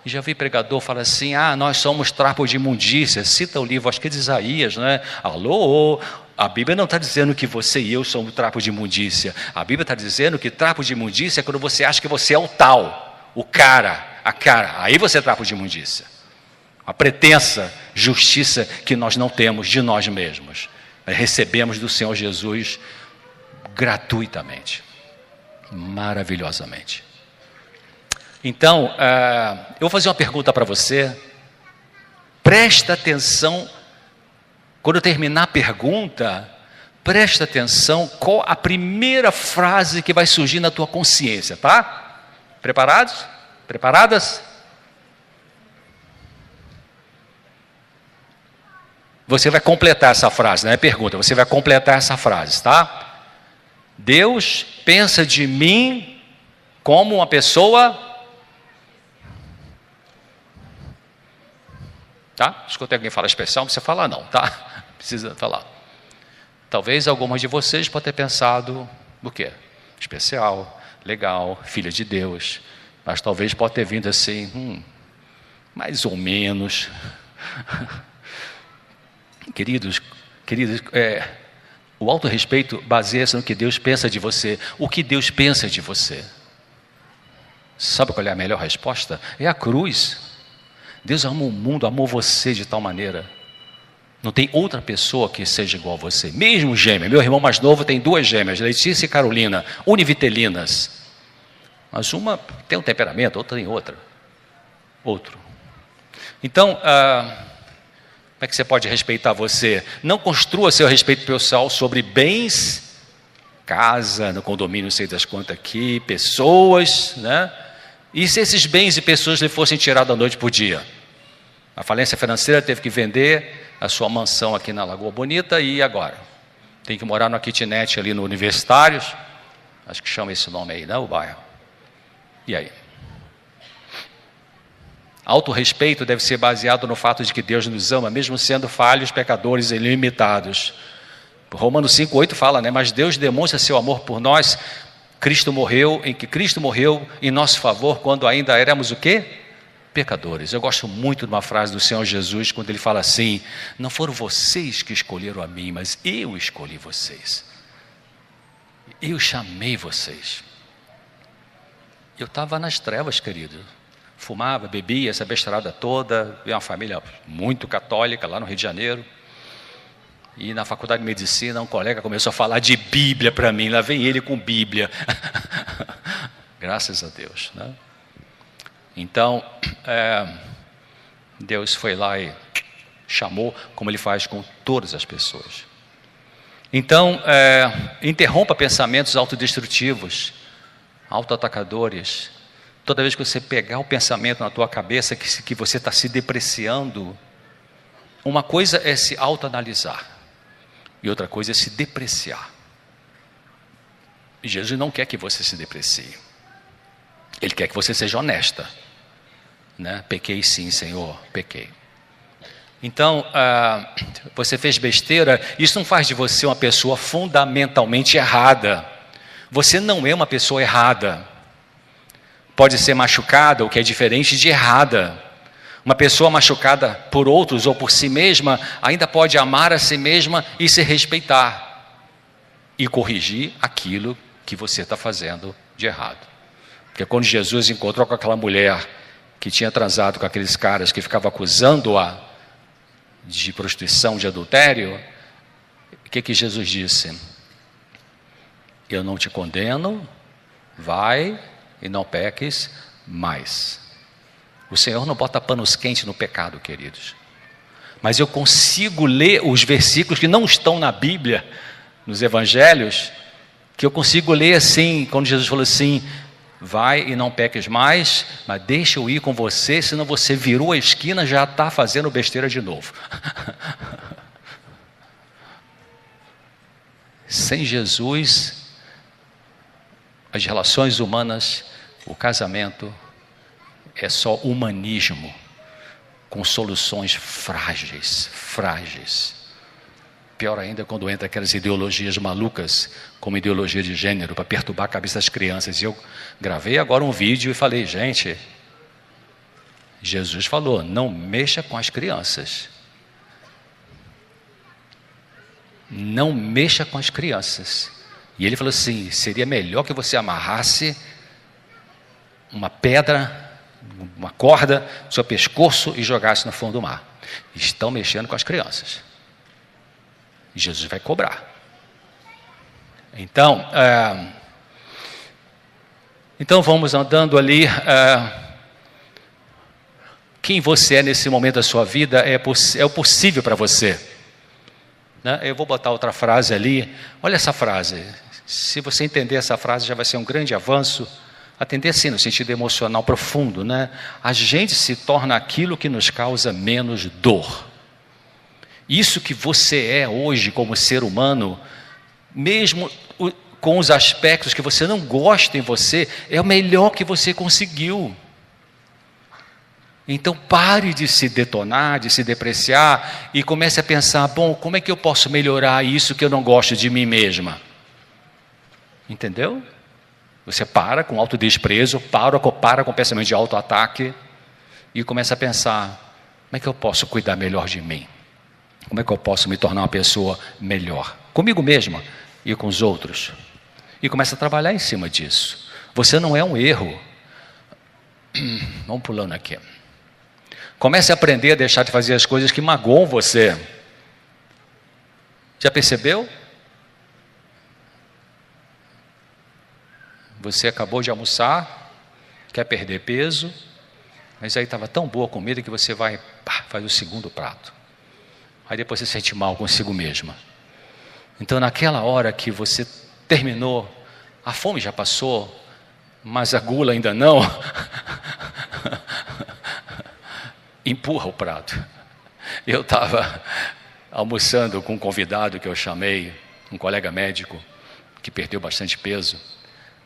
já vi pregador falar assim, nós somos trapos de imundícia, cita o livro, acho que é de Isaías, né? Alô, a Bíblia não está dizendo que você e eu somos trapos de imundícia, a Bíblia está dizendo que trapo de imundícia é quando você acha que você é o tal, o cara, a cara, aí você é trapo de imundícia, a pretensa justiça que nós não temos de nós mesmos, recebemos do Senhor Jesus gratuitamente, maravilhosamente. Então, eu vou fazer uma pergunta para você, presta atenção, quando eu terminar a pergunta, presta atenção qual a primeira frase que vai surgir na tua consciência, tá? Preparados? Preparadas? Você vai completar essa frase, não é pergunta, você vai completar essa frase, tá? Deus pensa de mim como uma pessoa... Tá? Escutei alguém falar especial, não precisa falar não, tá? Precisa falar. Talvez algumas de vocês podem ter pensado no quê? Especial, legal, filha de Deus. Mas talvez pode ter vindo assim, mais ou menos. Queridos, o autorrespeito baseia-se no que Deus pensa de você. O que Deus pensa de você? Sabe qual é a melhor resposta? É a cruz. Deus amou o mundo, amou você de tal maneira. Não tem outra pessoa que seja igual a você. Mesmo gêmea. Meu irmão mais novo tem 2 gêmeas, Letícia e Carolina, univitelinas. Mas uma tem um temperamento, outra tem outro. Então, como é que você pode respeitar você? Não construa seu respeito pessoal sobre bens, casa, no condomínio, não sei das quantas aqui, pessoas, né? E se esses bens e pessoas lhe fossem tirados da noite para o dia? A falência financeira teve que vender a sua mansão aqui na Lagoa Bonita e agora? Tem que morar numa kitnet ali no Universitários, acho que chama esse nome aí, né, o bairro. E aí? Autorrespeito deve ser baseado no fato de que Deus nos ama, mesmo sendo falhos, pecadores e limitados. Romanos 5:8 fala, né? Mas Deus demonstra seu amor por nós. Cristo morreu em nosso favor quando ainda éramos o quê? Pecadores. Eu gosto muito de uma frase do Senhor Jesus, quando ele fala assim: não foram vocês que escolheram a mim, mas eu escolhi vocês. Eu chamei vocês. Eu estava nas trevas, querido. Fumava, bebia, essa besteirada toda. Veio uma família muito católica lá no Rio de Janeiro. E na faculdade de medicina, um colega começou a falar de Bíblia para mim. Lá vem ele com Bíblia. Graças a Deus, né? Então, Deus foi lá e chamou, como Ele faz com todas as pessoas. Então, interrompa pensamentos autodestrutivos, autoatacadores. Toda vez que você pegar o pensamento na tua cabeça que você está se depreciando, uma coisa é se autoanalisar e outra coisa é se depreciar. E Jesus não quer que você se deprecie. Ele quer que você seja honesta, né? Pequei sim, Senhor, pequei. Então, você fez besteira, isso não faz de você uma pessoa fundamentalmente errada. Você não é uma pessoa errada. Pode ser machucada, o que é diferente de errada. Uma pessoa machucada por outros ou por si mesma, ainda pode amar a si mesma e se respeitar. E corrigir aquilo que você está fazendo de errado. Porque quando Jesus encontrou com aquela mulher que tinha transado com aqueles caras que ficavam acusando-a de prostituição, de adultério, o que Jesus disse? Eu não te condeno, vai e não peques mais. O Senhor não bota panos quentes no pecado, queridos. Mas eu consigo ler os versículos que não estão na Bíblia, nos Evangelhos, que eu consigo ler assim, quando Jesus falou assim: vai e não peques mais, mas deixa eu ir com você, senão você virou a esquina, já está fazendo besteira de novo. Sem Jesus, as relações humanas, o casamento, é só humanismo, com soluções frágeis. Pior ainda quando entra aquelas ideologias malucas, como ideologia de gênero, para perturbar a cabeça das crianças. E eu gravei agora um vídeo e falei: gente, Jesus falou, não mexa com as crianças. Não mexa com as crianças. E ele falou assim: seria melhor que você amarrasse uma pedra, uma corda no seu pescoço e jogasse no fundo do mar. Estão mexendo com as crianças. Jesus vai cobrar. Então vamos andando ali. Quem você é nesse momento da sua vida é o possível para você, né? Eu vou botar outra frase ali. Olha essa frase. Se você entender essa frase, já vai ser um grande avanço. Atender assim, no sentido emocional profundo, né? A gente se torna aquilo que nos causa menos dor. Isso que você é hoje como ser humano, mesmo com os aspectos que você não gosta em você, é o melhor que você conseguiu. Então pare de se detonar, de se depreciar e comece a pensar: bom, como é que eu posso melhorar isso que eu não gosto de mim mesma? Entendeu? Você para com autodesprezo, para com pensamento de autoataque e começa a pensar: como é que eu posso cuidar melhor de mim? Como é que eu posso me tornar uma pessoa melhor? Comigo mesma e com os outros. E começa a trabalhar em cima disso. Você não é um erro. Vamos pulando aqui. Comece a aprender a deixar de fazer as coisas que magoam você. Já percebeu? Você acabou de almoçar, quer perder peso, mas aí estava tão boa a comida que você vai, faz o segundo prato. Aí depois você se sente mal consigo mesma. Então naquela hora que você terminou, a fome já passou, mas a gula ainda não, empurra o prato. Eu estava almoçando com um convidado que eu chamei, um colega médico, que perdeu bastante peso.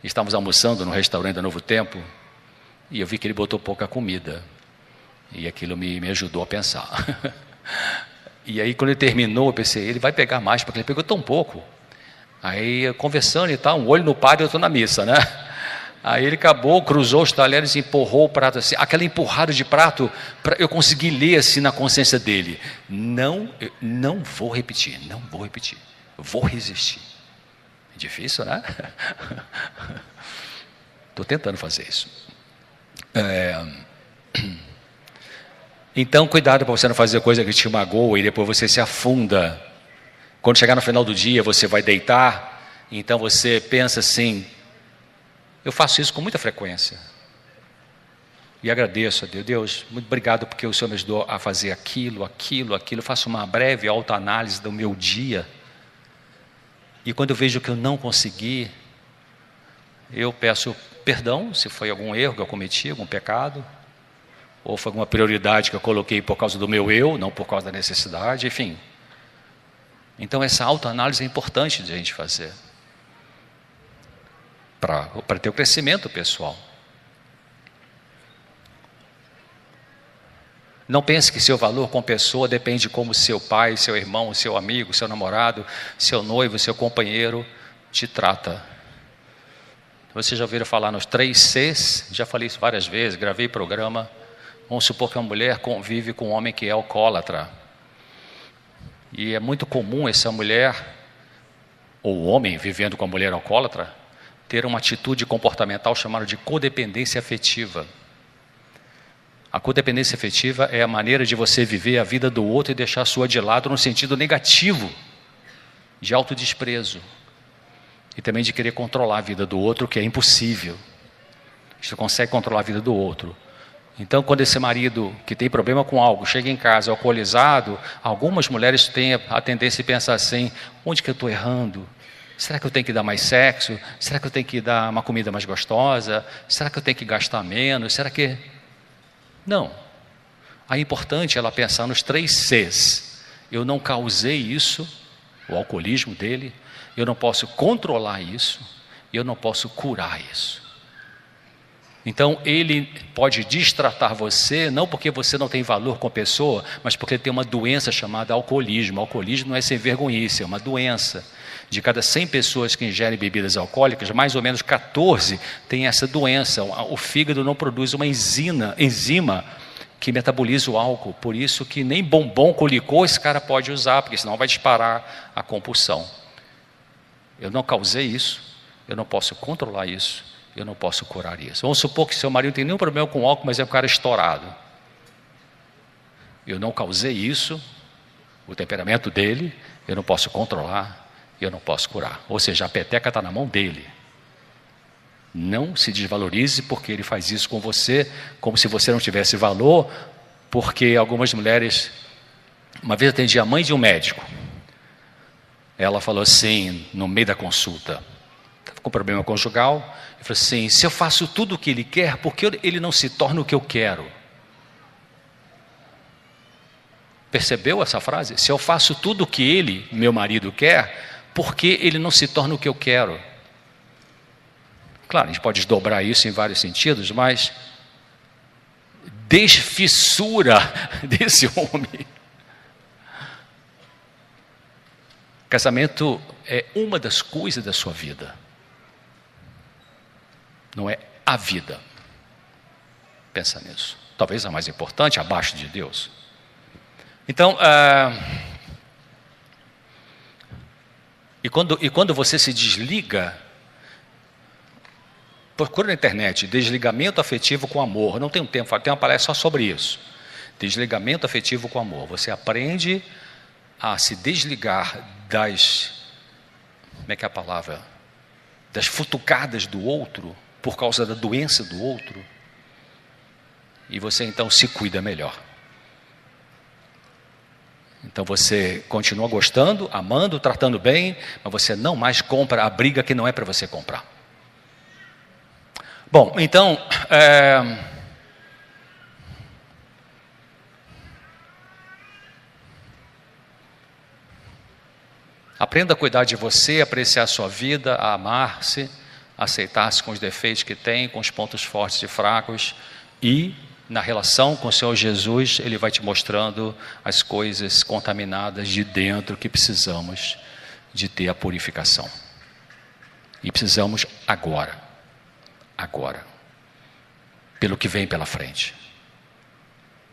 Estávamos almoçando no restaurante da Novo Tempo, e eu vi que ele botou pouca comida. E aquilo me ajudou a pensar. E aí quando ele terminou, eu pensei, ele vai pegar mais, porque ele pegou tão pouco. Aí conversando e tal, um olho no padre e outro na missa, né? Aí ele acabou, cruzou os talheres e empurrou o prato assim. Aquela empurrada de prato, eu consegui ler assim na consciência dele. Não vou repetir, vou resistir. É difícil, né? Estou tentando fazer isso. Então, cuidado para você não fazer coisa que te magoa e depois você se afunda. Quando chegar no final do dia, você vai deitar, então você pensa assim, eu faço isso com muita frequência. E agradeço a Deus. Deus, muito obrigado porque o Senhor me ajudou a fazer aquilo. Eu faço uma breve autoanálise do meu dia. E quando eu vejo que eu não consegui, eu peço perdão se foi algum erro que eu cometi, algum pecado, ou foi alguma prioridade que eu coloquei por causa do meu eu, não por causa da necessidade, enfim. Então essa autoanálise é importante de a gente fazer. Para ter o crescimento pessoal. Não pense que seu valor como pessoa depende de como seu pai, seu irmão, seu amigo, seu namorado, seu noivo, seu companheiro te trata. Vocês já ouviram falar nos 3 Cs? Já falei isso várias vezes, gravei programa. Vamos supor que uma mulher convive com um homem que é alcoólatra. E é muito comum essa mulher, ou o homem vivendo com a mulher alcoólatra, ter uma atitude comportamental chamada de codependência afetiva. A codependência afetiva é a maneira de você viver a vida do outro e deixar a sua de lado no sentido negativo, de autodesprezo. E também de querer controlar a vida do outro, que é impossível. Você consegue controlar a vida do outro. Então, quando esse marido que tem problema com algo, chega em casa alcoolizado, algumas mulheres têm a tendência de pensar assim, onde que eu estou errando? Será que eu tenho que dar mais sexo? Será que eu tenho que dar uma comida mais gostosa? Será que eu tenho que gastar menos? Será que... Não. Aí é importante ela pensar nos 3 Cs. Eu não causei isso, o alcoolismo dele, eu não posso controlar isso, e eu não posso curar isso. Então ele pode destratar você, não porque você não tem valor com a pessoa, mas porque ele tem uma doença chamada alcoolismo. O alcoolismo não é sem vergonhice, é uma doença. De cada 100 pessoas que ingerem bebidas alcoólicas, mais ou menos 14 têm essa doença. O fígado não produz uma enzima que metaboliza o álcool. Por isso que nem bombom com licor esse cara pode usar, porque senão vai disparar a compulsão. Eu não causei isso, eu não posso controlar isso, eu não posso curar isso. Vamos supor que seu marido não tem nenhum problema com álcool, mas é um cara estourado. Eu não causei isso, o temperamento dele, eu não posso controlar, eu não posso curar. Ou seja, a peteca está na mão dele. Não se desvalorize porque ele faz isso com você, como se você não tivesse valor, porque algumas mulheres... Uma vez eu atendi a mãe de um médico. Ela falou assim, no meio da consulta, estava com problema conjugal, eu falei assim, se eu faço tudo o que ele quer, por que ele não se torna o que eu quero? Percebeu essa frase? Se eu faço tudo o que ele, meu marido, quer, por que ele não se torna o que eu quero? Claro, a gente pode desdobrar isso em vários sentidos, mas desfissura desse homem. Casamento é uma das coisas da sua vida. Não é a vida. Pensa nisso. Talvez a mais importante, abaixo de Deus. Então, e quando você se desliga, procura na internet, desligamento afetivo com amor. Não tem um tempo, tem uma palestra só sobre isso. Desligamento afetivo com amor. Você aprende a se desligar como é que é a palavra? Das futucadas do outro, por causa da doença do outro. E você então se cuida melhor. Então você continua gostando, amando, tratando bem, mas você não mais compra a briga que não é para você comprar. Bom, então, aprenda a cuidar de você, apreciar a sua vida, a amar-se, aceitar-se com os defeitos que tem, com os pontos fortes e fracos e na relação com o Senhor Jesus, Ele vai te mostrando as coisas contaminadas de dentro que precisamos de ter a purificação. E precisamos agora, pelo que vem pela frente.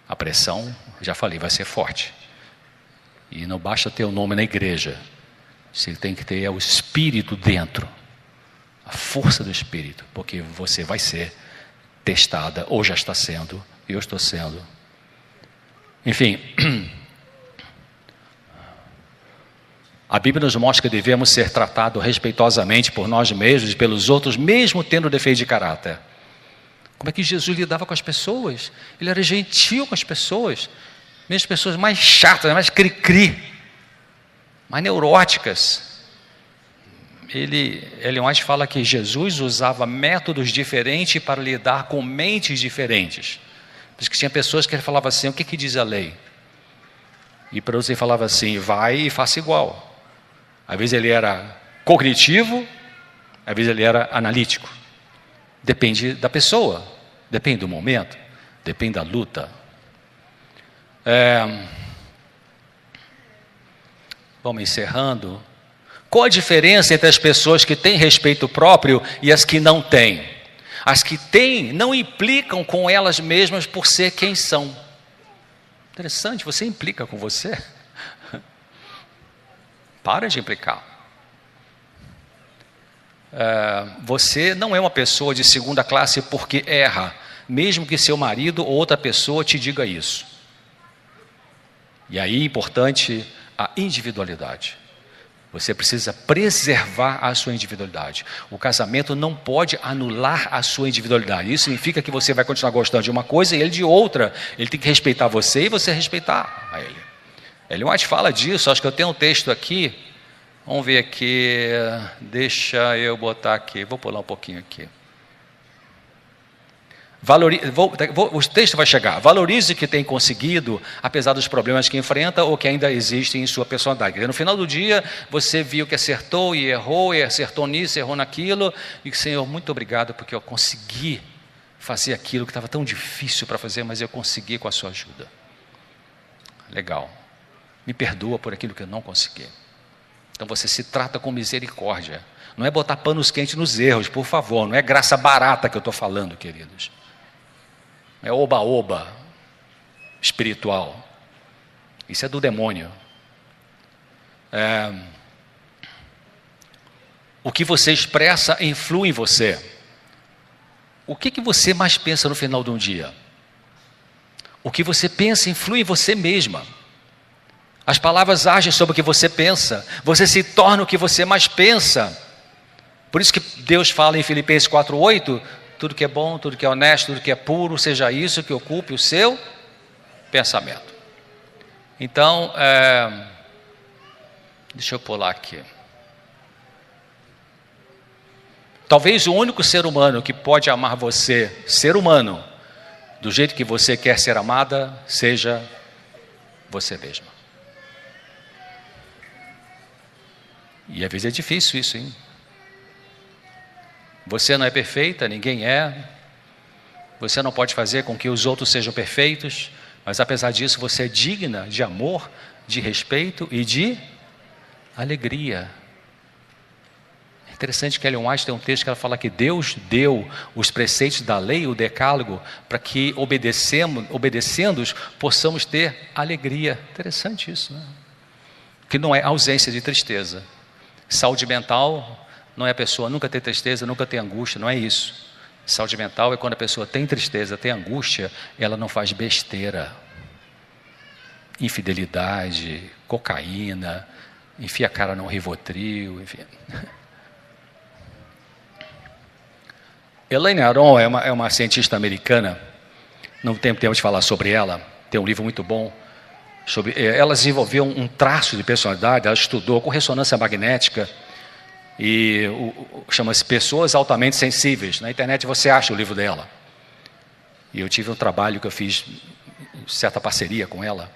A pressão, já falei, vai ser forte. E não basta ter o nome na igreja, você tem que ter o Espírito dentro, a força do Espírito, porque você vai ser testada, ou já está sendo, eu estou sendo. Enfim, a Bíblia nos mostra que devemos ser tratados respeitosamente por nós mesmos e pelos outros, mesmo tendo defeito de caráter. Como é que Jesus lidava com as pessoas? Ele era gentil com as pessoas, mesmo as pessoas mais chatas, mais cri-cri, mais neuróticas. Ellen White fala que Jesus usava métodos diferentes para lidar com mentes diferentes. Por isso que tinha pessoas que ele falava assim, o que diz a lei? E para você falava assim, vai e faça igual. Às vezes ele era cognitivo, às vezes ele era analítico. Depende da pessoa, depende do momento, depende da luta. Vamos encerrando. Qual a diferença entre as pessoas que têm respeito próprio e as que não têm? As que têm não implicam com elas mesmas por ser quem são. Interessante, você implica com você? Para de implicar. Você não é uma pessoa de segunda classe porque erra, mesmo que seu marido ou outra pessoa te diga isso. E aí é importante a individualidade. Você precisa preservar a sua individualidade. O casamento não pode anular a sua individualidade. Isso significa que você vai continuar gostando de uma coisa e ele de outra. Ele tem que respeitar você e você respeitar a ele. Ellen White fala disso, acho que eu tenho um texto aqui. Vamos ver aqui, deixa eu botar aqui, vou pular um pouquinho aqui. O texto vai chegar. Valorize o que tem conseguido, apesar dos problemas que enfrenta ou que ainda existem em sua personalidade. No final do dia, você viu que acertou e acertou nisso, errou naquilo, e Senhor, muito obrigado porque eu consegui fazer aquilo que estava tão difícil para fazer, mas eu consegui com a sua ajuda. Legal. Me perdoa por aquilo que eu não consegui. Então você se trata com misericórdia. Não é botar panos quentes nos erros, por favor. Não é graça barata que eu estou falando, queridos. É oba-oba espiritual. Isso é do demônio. O que você expressa influi em você. O que você mais pensa no final de um dia? O que você pensa influi em você mesma. As palavras agem sobre o que você pensa. Você se torna o que você mais pensa. Por isso que Deus fala em Filipenses 4:8, tudo que é bom, tudo que é honesto, tudo que é puro, seja isso que ocupe o seu pensamento. Então, deixa eu pular aqui. Talvez o único ser humano que pode amar você, ser humano, do jeito que você quer ser amada, seja você mesma. E às vezes é difícil isso, hein? Você não é perfeita, ninguém é. Você não pode fazer com que os outros sejam perfeitos, mas apesar disso você é digna de amor, de respeito e de alegria. É interessante que Ellen White tem um texto que ela fala que Deus deu os preceitos da lei, o decálogo, para que obedecendo-os possamos ter alegria. Interessante isso, né? Que não é ausência de tristeza. Saúde mental não é a pessoa nunca ter tristeza, nunca ter angústia, não é isso. Saúde mental é quando a pessoa tem tristeza, tem angústia, ela não faz besteira. Infidelidade, cocaína, enfia a cara num Rivotril, enfim. Elaine Aron é uma cientista americana, não tem tempo de falar sobre ela, tem um livro muito bom. Ela desenvolveu um traço de personalidade, ela estudou com ressonância magnética, e chama-se Pessoas Altamente Sensíveis. Na internet você acha o livro dela. E eu tive um trabalho que eu fiz, certa parceria com ela,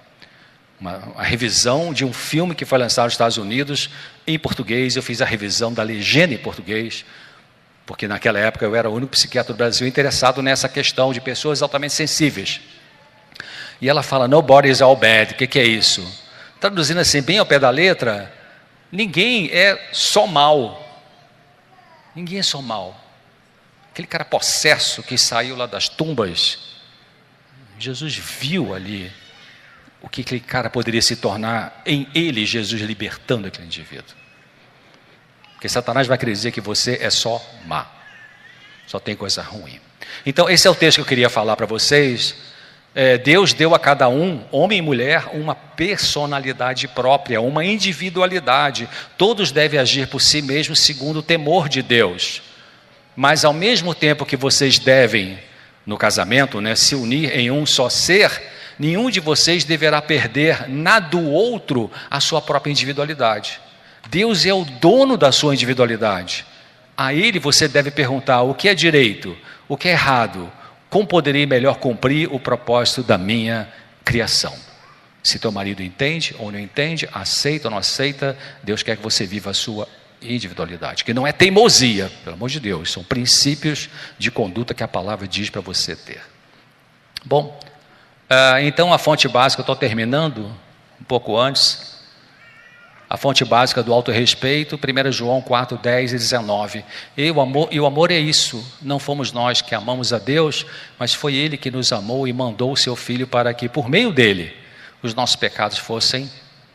uma revisão de um filme que foi lançado nos Estados Unidos em português. Eu fiz a revisão da legenda em português. porque naquela época eu era o único psiquiatra do Brasil interessado nessa questão de pessoas altamente sensíveis. E ela fala, nobody is all bad. O que é isso? Traduzindo assim, bem ao pé da letra, ninguém é só mal. Ninguém é só mal. Aquele cara possesso que saiu lá das tumbas, Jesus viu ali o que aquele cara poderia se tornar em ele, Jesus libertando aquele indivíduo. Porque Satanás vai querer dizer que você é só má, só tem coisa ruim. Então esse é o texto que eu queria falar para vocês. Deus deu a cada um, homem e mulher, uma personalidade própria, uma individualidade. Todos devem agir por si mesmos segundo o temor de Deus. Mas ao mesmo tempo que vocês devem, no casamento, se unir em um só ser, nenhum de vocês deverá perder na do outro a sua própria individualidade. Deus é o dono da sua individualidade. A Ele você deve perguntar o que é direito, o que é errado, como poderei melhor cumprir o propósito da minha criação. Se teu marido entende ou não entende, aceita ou não aceita, Deus quer que você viva a sua individualidade, que não é teimosia, pelo amor de Deus, são princípios de conduta que a palavra diz para você ter. Bom, então a fonte básica, eu estou terminando um pouco antes. A fonte básica do autorrespeito, 1 João 4, 10 e 19. E o amor é isso, não fomos nós que amamos a Deus, mas foi Ele que nos amou e mandou o seu Filho para que, por meio dele, os nossos pecados fossem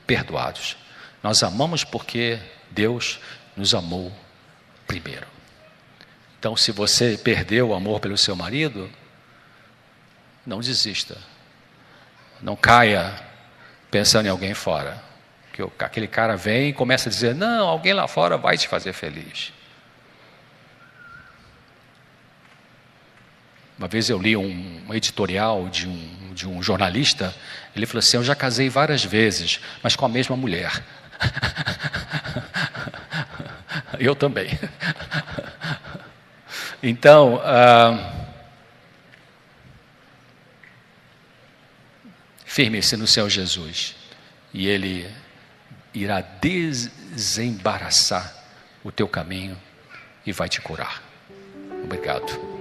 perdoados. Nós amamos porque Deus nos amou primeiro. Então, se você perdeu o amor pelo seu marido, não desista. Não caia pensando em alguém fora. Que aquele cara vem e começa a dizer, não, alguém lá fora vai te fazer feliz. Uma vez eu li um editorial de um jornalista, ele falou assim, eu já casei várias vezes, mas com a mesma mulher. Eu também. Então, firme-se no Senhor Jesus, e Ele irá desembaraçar o teu caminho e vai te curar. Obrigado.